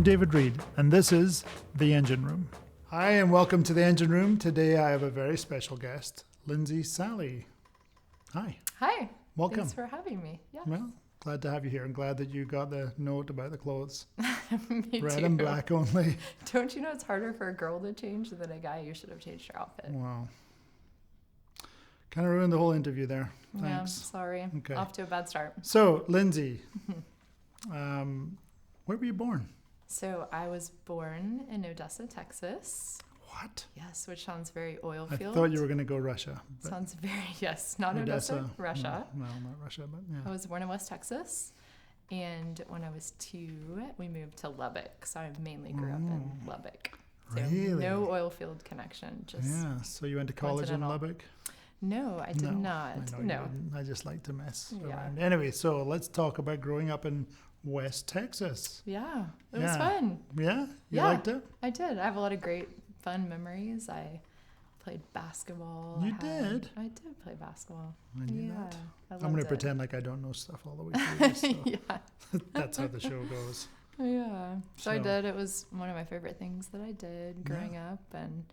I'm David Reed, and this is The Engine Room. Hi, and welcome to The Engine Room. Today I have a very special guest, Lindsy Sallee. Hi. Hi. Welcome. Thanks for having me. Yeah. Well, glad to have you here. I'm glad that you got the note about the clothes. Me Red too. and black only. Don't you know it's harder for a girl to change than a guy? You should have changed your outfit. Wow. Kind of ruined the whole interview there. Thanks. Yeah, sorry. Okay. Off to a bad start. So, Lindsy, where were you born? So I was born in Odessa, Texas. What? Yes, which sounds very oil I field. thought you were going to go Russia. but Sounds very, yes, not Odessa, Russia. No, not Russia, but I yeah. was born in West Texas. And when I was 2, we moved to Lubbock. So I mainly grew up in Lubbock. So Really? no oil field connection. Just Yeah, so you went to college in coincidental. Lubbock? No, I did No, not. I know you No. didn't. I just like to mess Yeah. around. Anyway, so let's talk about growing up in West Texas. Yeah, it was Yeah. fun. Yeah? You Yeah. liked it? I did. I have a lot of great fun memories. I played basketball. You did? I did play basketball. I knew Yeah, that. I I'm going loved to it. pretend like I don't know stuff all the way through this. So Yeah, that's how the show goes. yeah. So I So- did. It was one of my favorite things that I did growing up, and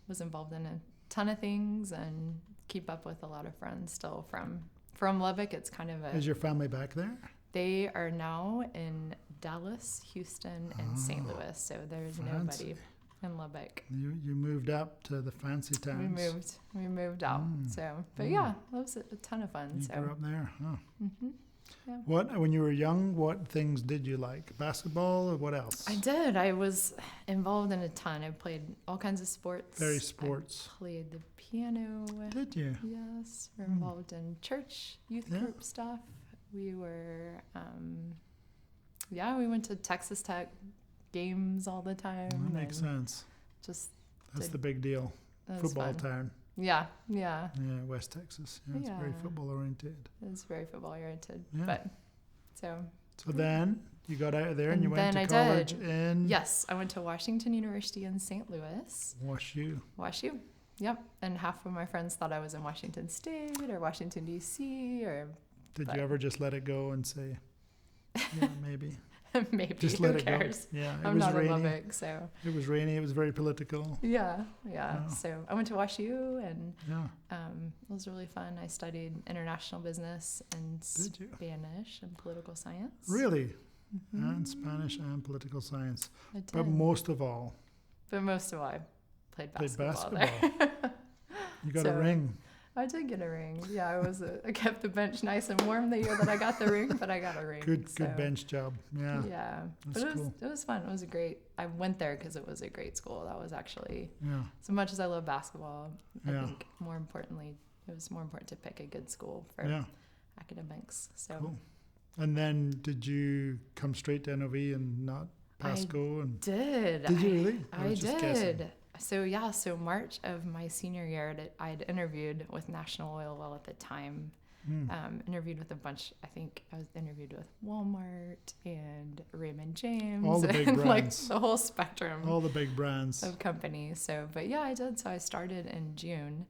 was involved in a ton of things and keep up with a lot of friends still from Lubbock. It's kind of Is your family back there? they are now in Dallas, Houston, and St. Louis. So there's Fancy. nobody in Lubbock. You moved up to the fancy towns. We moved out. So, but yeah, that was a ton of fun. You So, grew up there, huh? yeah. When you were young, what things did you like? Basketball or what else? I did. I was involved in a ton. I played all kinds of sports. Very sports. I played the piano. Did you? Yes. We're involved in church, youth Yeah. group stuff. We were, we went to Texas Tech games all the time. That makes and sense. Just, That's did- the big deal. that was Football fun. town. Yeah. Yeah, West Texas. Yeah, it's very Yeah. football oriented. It's very football oriented. Yeah. But, so. So then you got out of there and And you went to then I college did. in Yes, I went to Washington University in St. Louis. WashU. WashU. Yep. And half of my friends thought I was in Washington State or Washington, D.C. or Did But- you ever just let it go and say, yeah, maybe? maybe. Just Who let it cares? go. Yeah, it I'm was not in rainy. Lubbock, so. It was rainy. It was very political. Yeah. Yeah. So I went to WashU and Yeah. it was really fun. I studied international business and Did you? Spanish and political science. Really? And Spanish and political science. I did. But most of all, But most of all, I played played basketball, basketball. there. You got So- a ring. I did get a ring. Yeah, I kept the bench nice and warm the year that I got the ring, but I got a ring. Good so, bench job. Yeah. Yeah, That's but cool. it was fun. It was I went there because it was a great school. That was actually, Yeah. so much as I love basketball, I Yeah. think more importantly, it was more important to pick a good school for Yeah. academics. So Cool. And then did you come straight to NOV and not Pasco? And did you really? I was just guessing. did. So March of my senior year, I'd interviewed with National Oil Well at the time. Interviewed with a bunch. I think I was interviewed with Walmart and Raymond James. All the big and like brands. the whole spectrum All the big brands. of companies. So, but yeah, I did. So I started in June,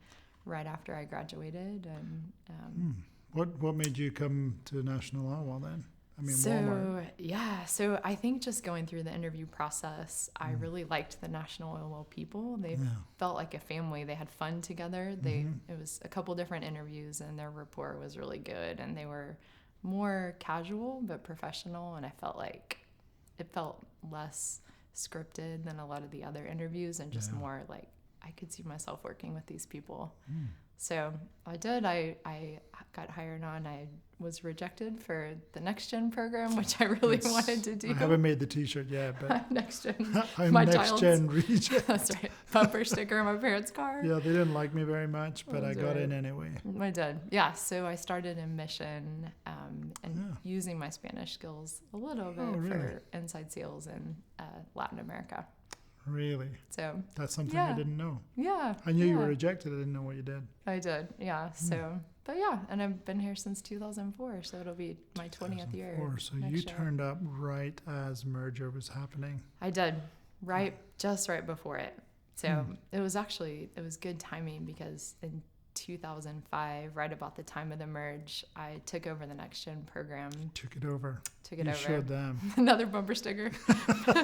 right after I graduated, and What made you come to National Oil Well then? I mean, so Walmart. yeah. So I think just going through the interview process, I really liked the National Oil Well people. They Yeah. felt like a family. They had fun together. It was a couple different interviews, and their rapport was really good. And they were more casual but professional. And I felt like it felt less scripted than a lot of the other interviews, and just more like I could see myself working with these people. So I did. I got hired on. I was rejected for the Next Gen program, which I really wanted to do. I haven't made the T-shirt yet, but Next Gen. I'm my Next child's- Gen reject. That's right. Bumper sticker on my parents' car. Yeah, they didn't like me very much, but I That's got right. in anyway. I did. Yeah. So I started in mission and using my Spanish skills a little bit really? for inside sales in Latin America. Really? So That's something I Yeah. didn't know. yeah. I knew you yeah. were rejected. I didn't know what you did. I did. Yeah. So, but yeah, and I've been here since 2004, so it'll be my 20th year. 2004. So next you year. turned up right as merger was happening. I did. Just right before it. So it was good timing because in 2005, right about the time of the merge, I took over the Next Gen program. Took it over. Took it You over. showed them. Another bumper sticker.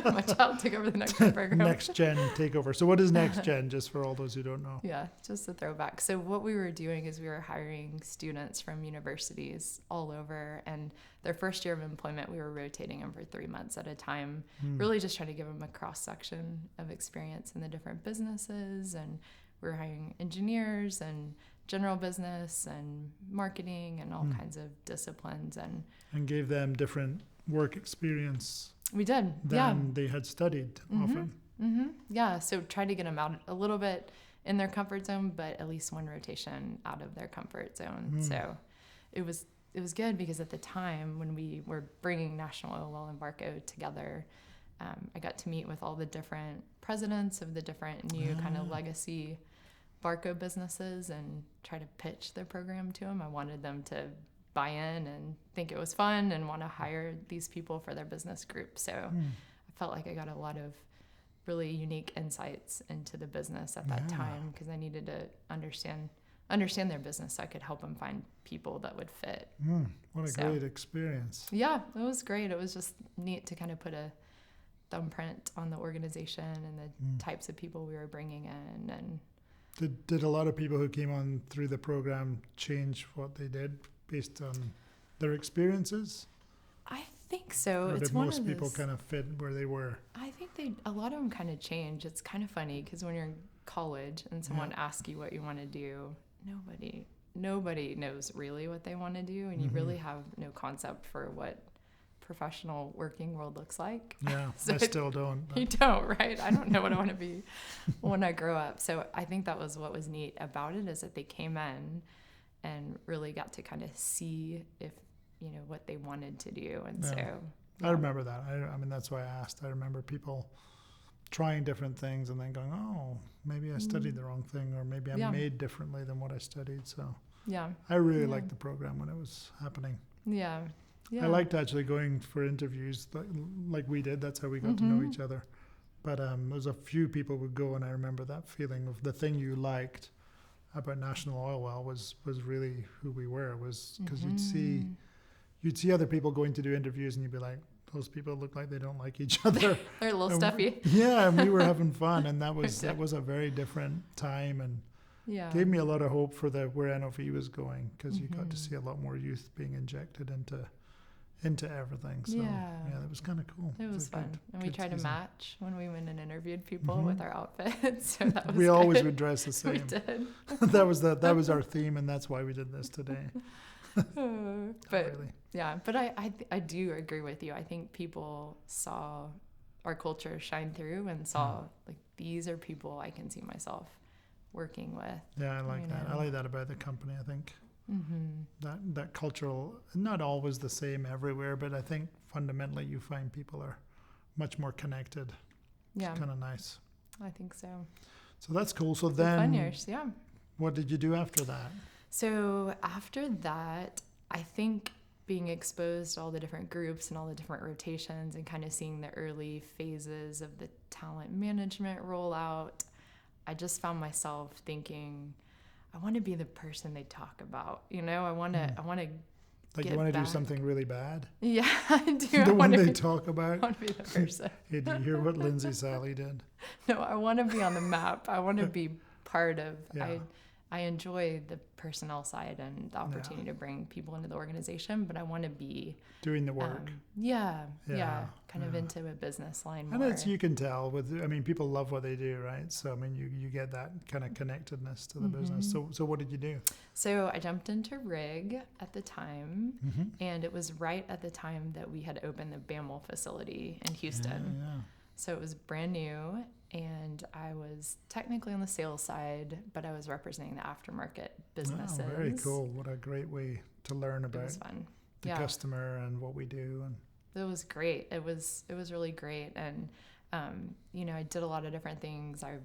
My child took over the Next Gen program. Next Gen takeover. So what is Next Gen, just for all those who don't know? Yeah, just a throwback. So what we were doing is we were hiring students from universities all over, and their first year of employment, we were rotating them for 3 months at a time, really just trying to give them a cross-section of experience in the different businesses. And we were hiring engineers and general business and marketing and all kinds of disciplines. And gave them different work experience we did, than they had studied often. Yeah, so try to get them out a little bit in their comfort zone, but at least one rotation out of their comfort zone. So it was good because at the time when we were bringing National Oil Well and Barco together, I got to meet with all the different presidents of the different new kind of legacy Barco businesses and try to pitch the program to them. I wanted them to buy in and think it was fun and want to hire these people for their business group. So I felt like I got a lot of really unique insights into the business at that time because I needed to understand their business so I could help them find people that would fit. What a great experience. Yeah, it was great. It was just neat to kind of put a thumbprint on the organization and the types of people we were bringing in. And Did a lot of people who came on through the program change what they did based on their experiences? I think so. Or It's did one most of people those, kind of fit where they were? I think a lot of them kind of change. It's kind of funny because when you're in college and someone asks you what you want to do, nobody knows really what they want to do, and you really have no concept for what professional working world looks like. Yeah, So I still don't. You don't, right? I don't know what I want to be when I grow up. So I think that was what was neat about it, is that they came in and really got to kind of see if, what they wanted to do. And so I remember that. I mean, that's why I asked. I remember people trying different things and then going, oh, maybe I studied the wrong thing, or maybe I'm made differently than what I studied. So I really liked the program when it was happening. Yeah. I liked actually going for interviews like we did. That's how we got to know each other. But there was a few people would go, and I remember that feeling of the thing you liked about National Oil Well was really who we were, was because you'd see other people going to do interviews and you'd be like, those people look like they don't like each other. They're a little stuffy. And we were having fun, and that was a very different time, and gave me a lot of hope for where NOV was going, because you got to see a lot more youth being injected into everything. So that was kind of cool. It was fun. And we tried to match when we went and interviewed people with our outfits. So that was we good. always would dress the same. We did. that was our theme, and that's why we did this today. But I do agree with you. I think people saw our culture shine through and saw like, these are people I can see myself working with. Yeah, I like that. I like that about the company. I think that cultural, not always the same everywhere, but I think fundamentally you find people are much more connected. Yeah, it's kind of nice. I think so. So that's cool. So it's then, fun years, what did you do after that? So after that, I think being exposed to all the different groups and all the different rotations and kind of seeing the early phases of the talent management rollout, I just found myself thinking, I want to be the person they talk about. I want to like, you want to do something really bad? Yeah, I do. The one they talk about? I want to be the person. Hey, do you hear what Lindsay Sallee did? No, I want to be on the map. I want to be part of, I enjoy the personnel side and the opportunity to bring people into the organization, but I want to be doing the work. Kind of into a business line more. And you can tell people love what they do, right? So you get that kind of connectedness to the business. So what did you do? So I jumped into rig at the time, and it was right at the time that we had opened the BAML facility in Houston. Yeah. So it was brand new, and I was technically on the sales side, but I was representing the aftermarket businesses. Oh, very cool. What a great way to learn about the customer and what we do. And it was great. It was really great. And, I did a lot of different things. I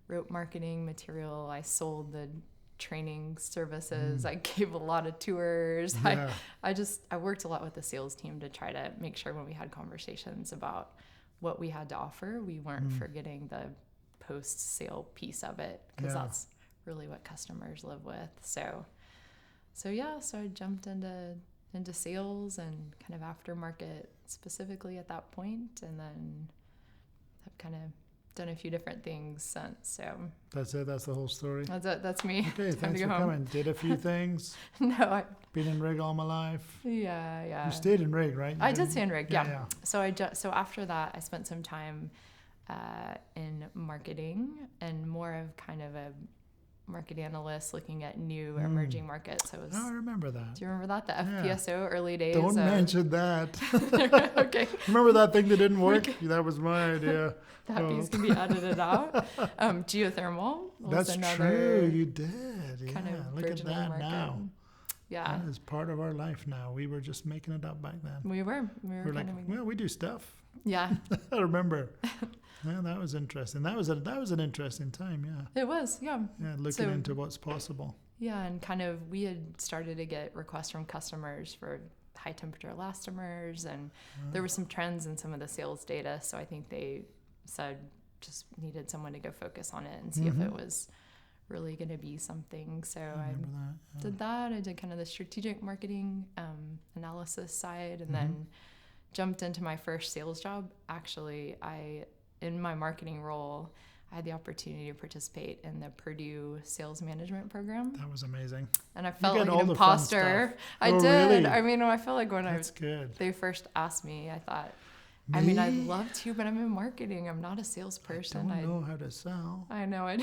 wrote marketing material. I sold the training services. I gave a lot of tours. Yeah. I worked a lot with the sales team to try to make sure when we had conversations about what we had to offer, we weren't forgetting the post-sale piece of it, because that's really what customers live with. So I jumped into sales and kind of aftermarket specifically at that point, and then I've kind of done a few different things since. So That's it. That's the whole story. that's it. That's me. Okay, Time thanks to for go home. coming. Did a few things. No, Been in rig all my life. yeah. You stayed in rig, right? I did stay in rig, yeah. Yeah. So after that, I spent some time in marketing and more of kind of a market analyst looking at new emerging markets. Oh, I remember that. Do you remember that? The Yeah. FPSO early days. Don't mention that. Okay. Remember that thing that didn't work? That was my idea. That piece can be edited out. Geothermal. That's true. You did. Yeah. Kind of Look at burgeoning that market. now. Yeah. That is part of our life now. We were just making it up back then. We were We're like, kind of, well, we do stuff. yeah. I remember. Yeah, that was interesting. That was an interesting time. Yeah. It was, yeah. Yeah, looking into what's possible. Yeah, and kind of we had started to get requests from customers for high temperature elastomers, and there were some trends in some of the sales data. So I think they said just needed someone to go focus on it and see if it was really going to be something. So I remember that. did that. I did kind of the strategic marketing analysis side, and then jumped into my first sales job. Actually, in my marketing role, I had the opportunity to participate in the Purdue sales management program. That was amazing. And I felt like all an the fun imposter. stuff. I Oh, did. really? I mean, I feel like when That's good. they first asked me, I thought, Me? I mean, I'd love to, but I'm in marketing. I'm not a salesperson. I don't know how to sell. I know. I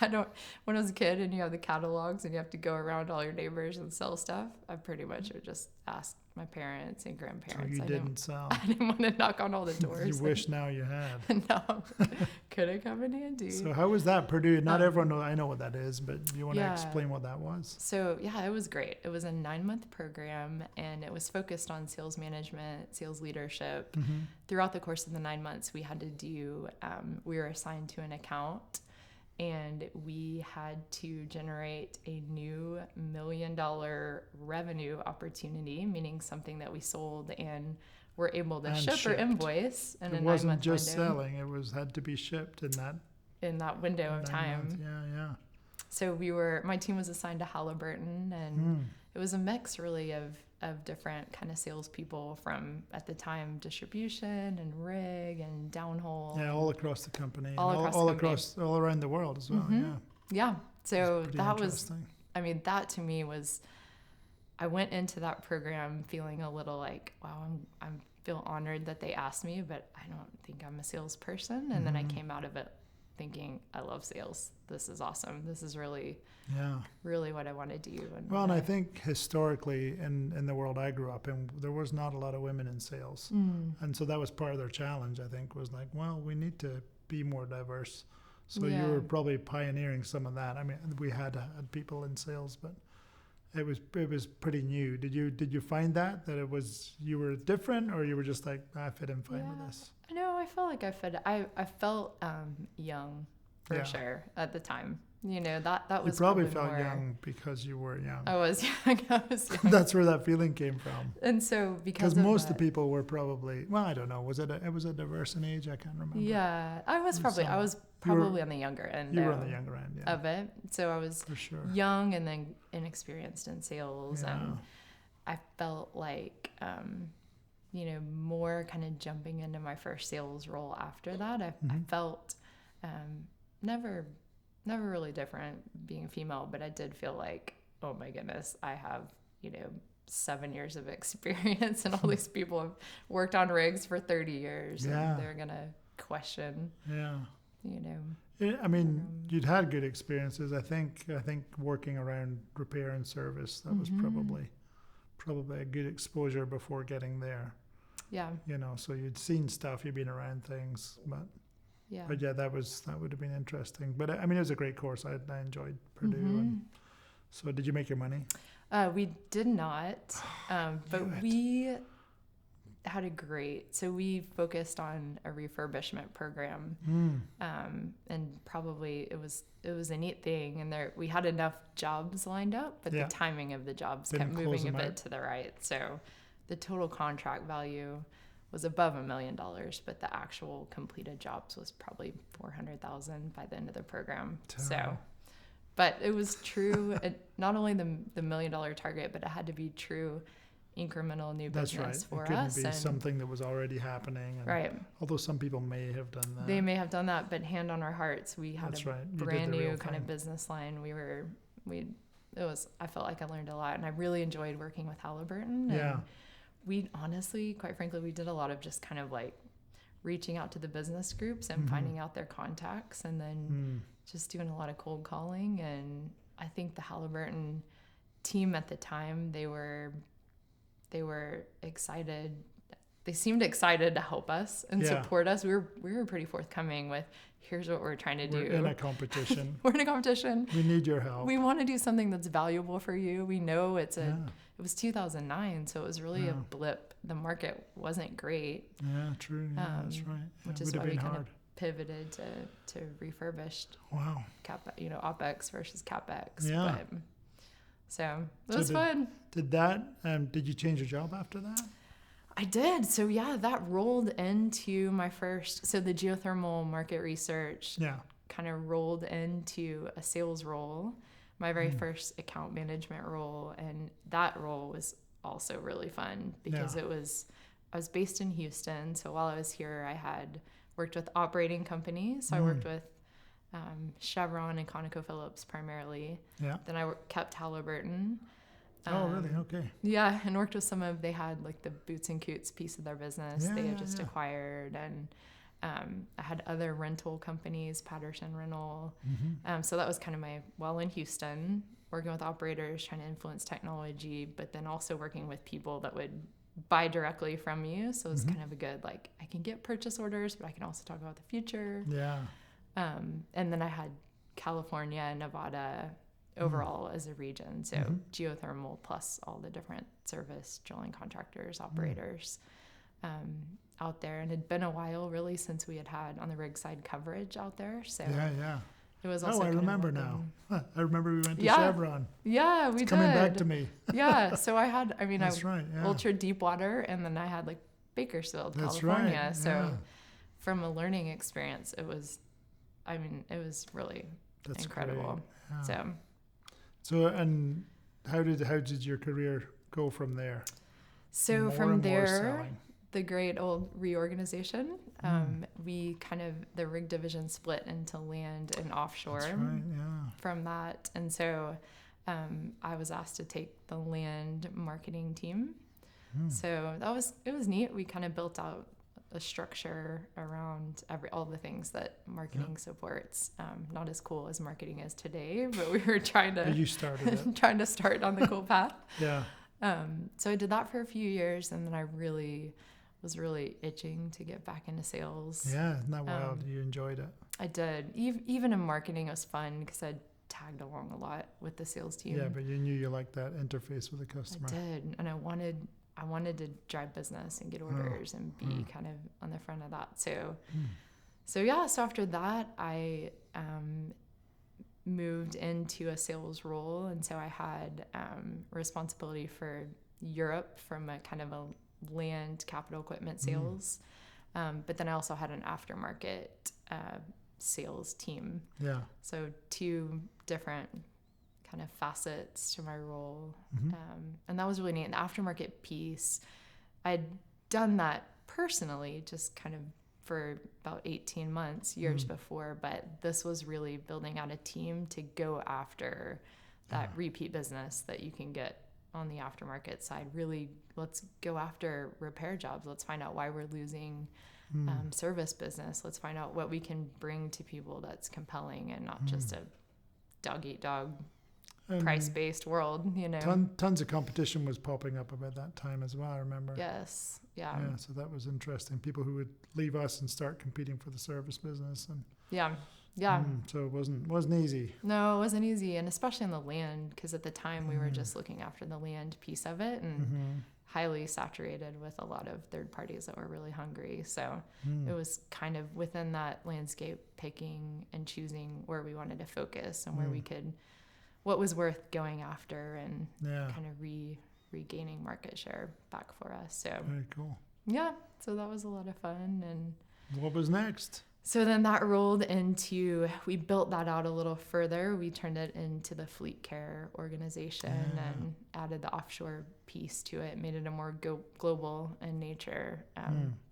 don't. When I was a kid and you have the catalogs and you have to go around all your neighbors and sell stuff, I pretty much would just ask my parents and grandparents. So you didn't sell. I didn't want to knock on all the doors. You wish now you had. No, could have come in handy. So how was that, Purdue? Not everyone knows. I know what that is, but you want to explain what that was? So yeah, it was great. It was a 9-month program, and it was focused on sales management, sales leadership. Throughout the course of the 9 months, we had to do. We were assigned to an account, and we had to generate a new $1 million revenue opportunity, meaning something that we sold and were able to ship or invoice in a 9-month window. It wasn't just selling; it had to be shipped in that window of time. Yeah. So my team was assigned to Halliburton, and it was a mix really of different kind of salespeople from, at the time, distribution and rig and downhole. Yeah, all across the company. All around the world as well. Yeah. So that was, I mean, that to me was, I went into that program feeling a little like, wow, I feel honored that they asked me, but I don't think I'm a salesperson. And then I came out of it thinking, I love sales. This is awesome. This is really what I want to do. And I think historically in the world I grew up in, there was not a lot of women in sales. And so that was part of their challenge, I think, was like, well, we need to be more diverse. So you were probably pioneering some of that. I mean, we had people in sales, but it was pretty new. Did you find that it was, you were different, or you were just like, I fit in fine with this? No, I felt like I fit. I felt young for sure at the time. You know, that was. You probably felt more, young because you were young. I was young. That's where that feeling came from. And so because most of the people were probably, well, I don't know. Was it a diverse in age? I can't remember. Yeah, I was probably on the younger end. You were on the younger end, of it. So I was for sure young and then inexperienced in sales, and I felt like, more kind of jumping into my first sales role after that. I felt never really different being female, but I did feel like, oh my goodness, I have 7 years of experience, and all these people have worked on rigs for 30 years, and they're gonna question. I mean, you'd had good experiences. I think working around repair and service, that was probably a good exposure before getting there. Yeah. So you'd seen stuff, you'd been around things, but that would have been interesting. But I mean, it was a great course. I enjoyed Purdue. And so did you make your money? We did not, but we had so we focused on a refurbishment program, and probably it was a neat thing, and we had enough jobs lined up, but the timing of the jobs kept moving a bit to the right. So the total contract value was above $1 million, but the actual completed jobs was probably $400,000 by the end of the program. So But it was true. Not only the $1 million target, but it had to be true incremental new That's business right. for It couldn't us. be And something that was already happening. And right. Although some people may have done that. They may have done that, but hand on our hearts, we had That's a right. You did brand the real new kind of thing. business line. I felt like I learned a lot, and I really enjoyed working with Halliburton. Yeah. And we honestly, quite frankly, we did a lot of just kind of like reaching out to the business groups and finding out their contacts, and then just doing a lot of cold calling. And I think the Halliburton team at the time, they were excited. They seemed excited to help us and support us. We were pretty forthcoming with, here's what we're trying to do. We're in a competition. We're in a competition. We need your help. We want to do something that's valuable for you. We know it was 2009, so it was really a blip. The market wasn't great. Yeah, true. Yeah, that's right. Which it is would why have we been kind hard. of pivoted to refurbished. Wow. OpEx versus CapEx. Yeah. But, so it was fun. Did you change your job after that? I did. So yeah, that rolled into my first, so the geothermal market research kind of rolled into a sales role, my very first account management role. And that role was also really fun because I was based in Houston. So while I was here, I had worked with operating companies. So I worked with Chevron and ConocoPhillips primarily. Yeah. Then I kept Halliburton. Oh, really? Okay. Yeah, and worked with they had like the Boots and Coots piece of their business they had just acquired. And I had other rental companies, Patterson Rental. So that was kind of in Houston, working with operators, trying to influence technology, but then also working with people that would buy directly from you. So it's kind of a good, I can get purchase orders, but I can also talk about the future. Yeah. And then I had California and Nevada overall as a region. So geothermal plus all the different service, drilling contractors, operators out there. And it had been a while really since we had on the rig side coverage out there. So it was also I remember now. I remember we went to Chevron. Yeah, we did. Coming back to me. Yeah. So I had, That's right, yeah. ultra deep water, and then I had Bakersfield, That's California. right. So from a learning experience, it was really incredible. Great. Yeah. So and how did your career go from there? So from there, the great old reorganization. We the rig division split into land and offshore. That's right, yeah. From that, and so I was asked to take the land marketing team. So it was neat. We kind of built out a structure around all the things that marketing supports. Not as cool as marketing is today, but we were trying to. You started it. Trying to start on the cool path. Yeah. So I did that for a few years, and then I was really itching to get back into sales. Yeah, isn't that wild? You enjoyed it. I did. Even in marketing, it was fun because I tagged along a lot with the sales team. Yeah, but you knew you liked that interface with the customer. I did, and I wanted to drive business and get orders and be kind of on the front of that. So after that, I moved into a sales role, and so I had responsibility for Europe from a kind of a land capital equipment sales, but then I also had an aftermarket sales team. Yeah. So two different kind of facets to my role, and that was really neat. And the aftermarket piece, I'd done that personally, just kind of for about 18 months, years before, but this was really building out a team to go after that repeat business that you can get on the aftermarket side. Really, let's go after repair jobs. Let's find out why we're losing service business. Let's find out what we can bring to people that's compelling and not just a dog-eat-dog price-based world, Tons of competition was popping up about that time as well, I remember. Yes, yeah. Yeah, so that was interesting. People who would leave us and start competing for the service business. And so it wasn't easy. No, it wasn't easy, and especially in the land, because at the time we were just looking after the land piece of it, and highly saturated with a lot of third parties that were really hungry. So it was kind of within that landscape, picking and choosing where we wanted to focus and where we could, what was worth going after, and kind of regaining market share back for us. So very cool. Yeah, so that was a lot of fun. And what was next? So then that rolled into, we built that out a little further. We turned it into the fleet care organization and added the offshore piece to it, made it a more global in nature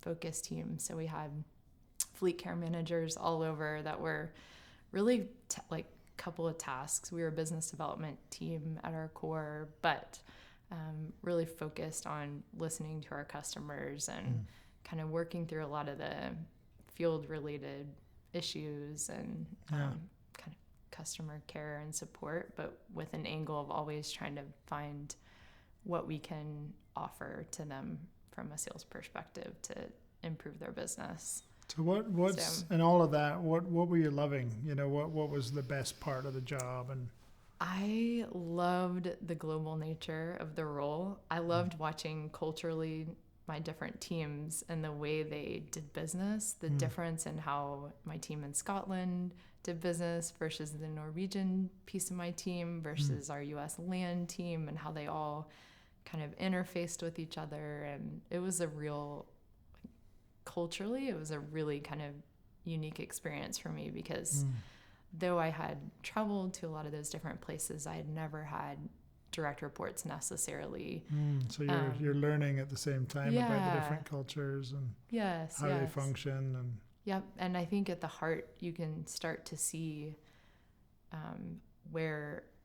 focused team. So we had fleet care managers all over that were really like a couple of tasks. We were a business development team at our core, but really focused on listening to our customers and kind of working through a lot of the field related issues and kind of customer care and support, but with an angle of always trying to find what we can offer to them from a sales perspective to improve their business. So what's in all of that, what were you loving? You know, what was the best part of the job? And I loved the global nature of the role. I loved watching culturally my different teams and the way they did business, the difference in how my team in Scotland did business versus the Norwegian piece of my team versus our US land team, and how they all kind of interfaced with each other. And it was culturally, it was a really kind of unique experience for me, because though I had traveled to a lot of those different places, I had never had direct reports necessarily. So you're learning at the same time about the different cultures and how they function. And yep. And I think at the heart, you can start to see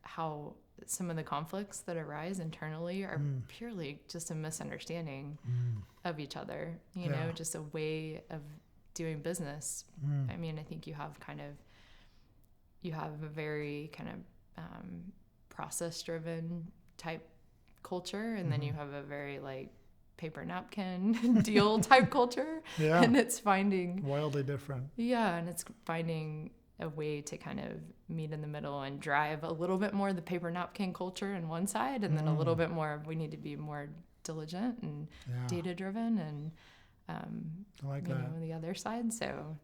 how some of the conflicts that arise internally are purely just a misunderstanding of each other, you know, just a way of doing business. I mean, I think you have a very kind of process-driven type culture, and then you have a very like paper napkin deal type culture, and it's finding wildly different. And it's finding a way to kind of meet in the middle and drive a little bit more the paper napkin culture in one side, and then a little bit more we need to be more diligent and data-driven and I like that. the other side. So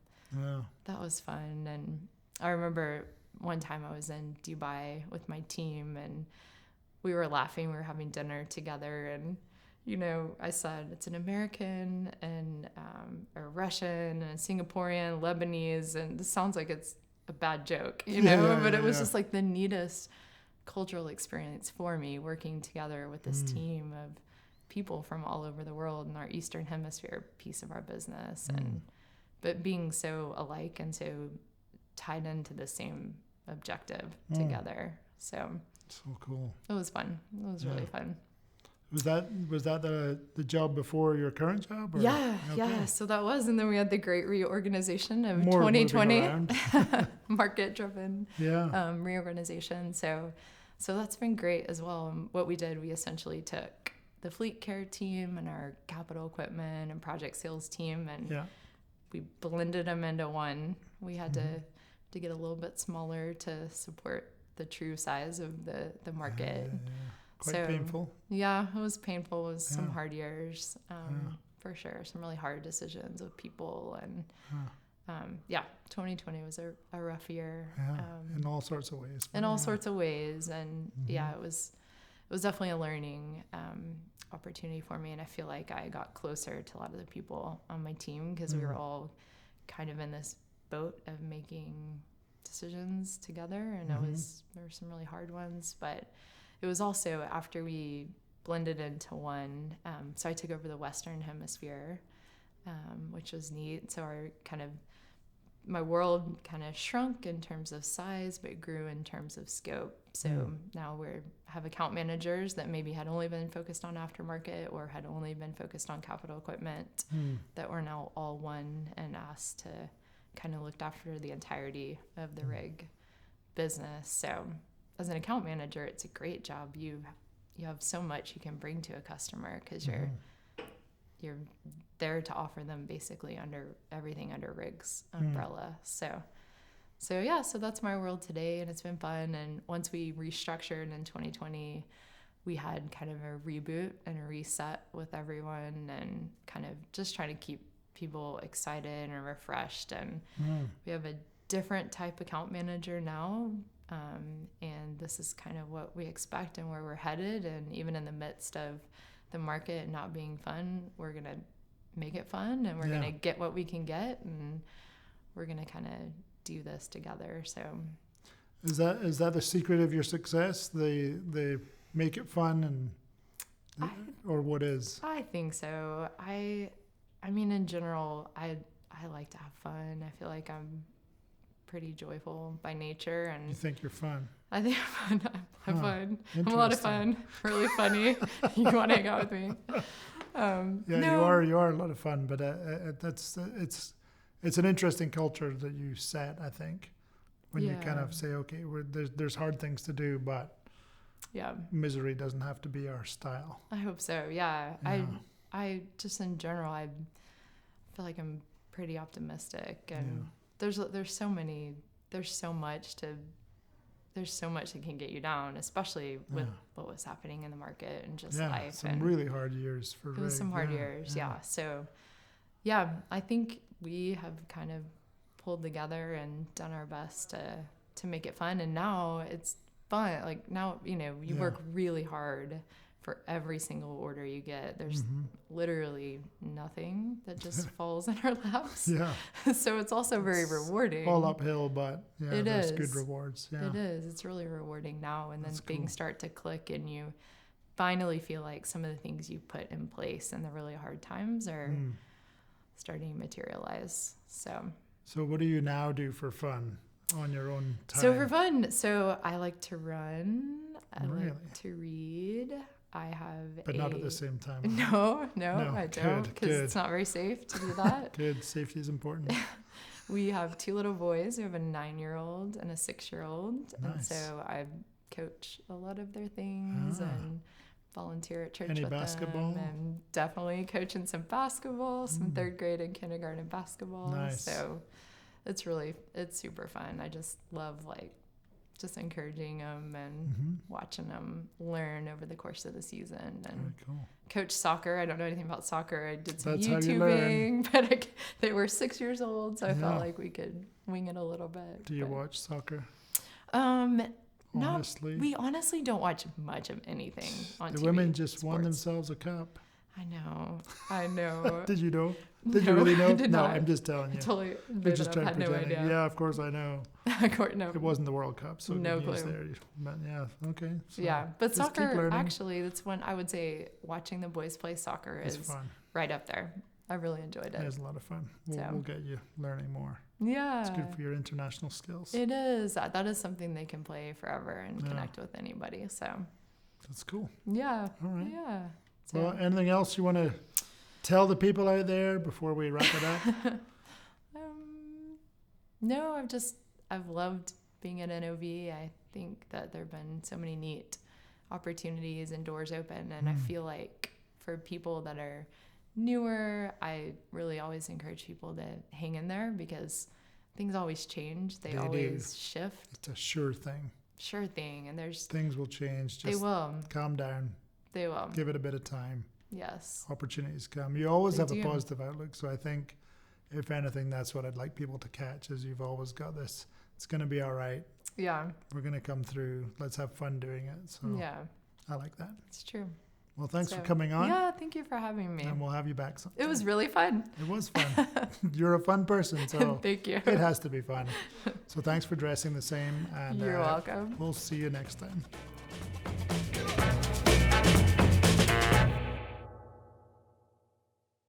that was fun. And I remember one time I was in Dubai with my team, and we were laughing. We were having dinner together, and you know, I said it's an American and a Russian and a Singaporean, Lebanese, and this sounds like it's a bad joke, you know, but it was just like the neatest cultural experience for me, working together with this team of people from all over the world in our Eastern Hemisphere piece of our business, but being so alike and so tied into the same objective together. So cool. It was fun. It was really fun. Was that the job before your current job? Or? Yeah. So that was, and then we had the great reorganization of More 2020, market-driven reorganization. So that's been great as well. And what we did, we essentially took the fleet care team and our capital equipment and project sales team, and we blended them into one. We had to get a little bit smaller to support the true size of the market. Quite painful. Yeah, it was painful. It was some hard years, for sure. Some really hard decisions with people. And 2020 was a rough year. In all sorts of ways. In all sorts of ways. And it was definitely a learning opportunity for me. And I feel like I got closer to a lot of the people on my team, because we were all kind of in this boat of making decisions together. And there were some really hard ones, but it was also after we blended into one. So I took over the Western Hemisphere, which was neat. So my world kind of shrunk in terms of size, but grew in terms of scope. So now we have account managers that maybe had only been focused on aftermarket or had only been focused on capital equipment that were now all one and asked to kind of look after the entirety of the rig business. So as an account manager, it's a great job. You have so much you can bring to a customer, because you're there to offer them basically everything under Rig's umbrella. So that's my world today, and it's been fun. And once we restructured in 2020, we had kind of a reboot and a reset with everyone, and kind of just trying to keep people excited and refreshed. And we have a different type account manager now. And this is kind of what we expect and where we're headed. And even in the midst of the market not being fun, we're going to make it fun, and we're going to get what we can get. And we're going to kind of do this together. So is that the secret of your success? They make it fun, and or what is? I think so. I mean, in general, I like to have fun. I feel like I'm pretty joyful by nature, and You think you're fun? I think I'm fun. I'm fun. I'm a lot of fun. Really funny. You want to hang out with me? No. You are a lot of fun, but it's an interesting culture that you set, I think, when you kind of say, okay, there's hard things to do, but misery doesn't have to be our style. I hope so. Yeah. I just in general, I feel like I'm pretty optimistic, and there's so much that can get you down, especially with what was happening in the market and just life. Some really hard years for Rig. It was some hard years. Yeah. So I think we have kind of pulled together and done our best to make it fun. And now it's fun. Like now, you work really hard for every single order you get. There's literally nothing that just falls in our laps. Yeah. So it's also very rewarding. All uphill, but there's is. Good rewards. Yeah. It is. It's really rewarding now. And then things start to click, and you finally feel like some of the things you put in place in the really hard times are starting to materialize. So what do you now do for fun on your own time? So for fun, I like to run. I like to read. I have But not at the same time. No, I don't, because it's not very safe to do that. Good. Safety is important. We have 2 little boys. We have a 9-year-old and a 6-year-old. Nice. And so I coach a lot of their things and volunteer at church Any with basketball? them. And definitely coaching some basketball, some 3rd grade and kindergarten basketball. Nice. So it's super fun. I just love just encouraging them and watching them learn over the course of the season. And very cool. Coach soccer. I don't know anything about soccer. I did some That's YouTubing, but they were 6 years old, so I felt like we could wing it a little bit. Do you watch soccer? Honestly? No, we honestly don't watch much of anything on TV. The women just won themselves a cup. I know. Did you know? Did you really know? I did not. I'm just telling you. I totally You're just trying to no pretend. idea. Yeah, of course I know. No. It wasn't the World Cup, so no good news clue. there. But okay. So but soccer, actually, that's when I would say watching the boys play soccer is fun. Right up there. I really enjoyed it. It is a lot of fun. We'll get you learning more. Yeah. It's good for your international skills. It is. That is something they can play forever and connect with anybody. So that's cool. Yeah. All right. Yeah. So. Well, anything else you want to tell the people out there before we wrap it up? No, I've loved being at NOV. I think that there have been so many neat opportunities and doors open. And I feel like for people that are newer, I really always encourage people to hang in there, because things always change. They always shift. It's a sure thing. And there's things will change. Just they will. Calm down. They will. Give it a bit of time. Yes. Opportunities come. You always have a positive outlook. So I think, if anything, that's what I'd like people to catch, is you've always got this. It's going to be all right. Yeah. We're going to come through. Let's have fun doing it. So I like that. It's true. Well, thanks for coming on. Yeah, thank you for having me. And we'll have you back sometime. It was really fun. It was fun. You're a fun person, so thank you. It has to be fun. So thanks for dressing the same. And you're welcome. We'll see you next time.